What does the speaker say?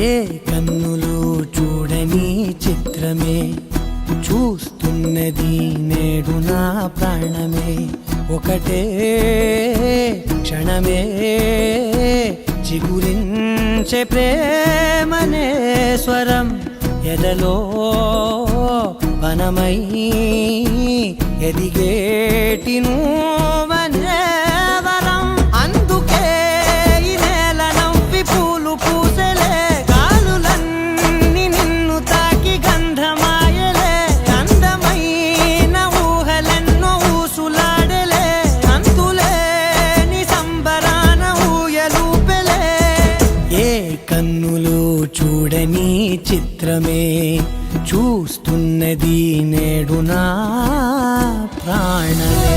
ఏ కన్నులు చూడని చిత్రమే చూస్తున్నది నేడు నా ప్రాణమే ఒకటే క్షణమే చిగురించే ప్రేమనే స్వరం ఎదలో వనమై ఎదిగేటి నువ్వనే వరం అందుకే ఈ నేల నవ్వి పూలు పూసెలే గాలులన్నీ నిన్ను తాకి గంధమాయలే అందమైన ఊహలెన్నో ఊసులాడలే అంతులేని సంబరాన ఊయలూపెలే ఏ కన్నులు చూడని చిత్రమే చూస్తున్నది నేడు నా ప్రాణమే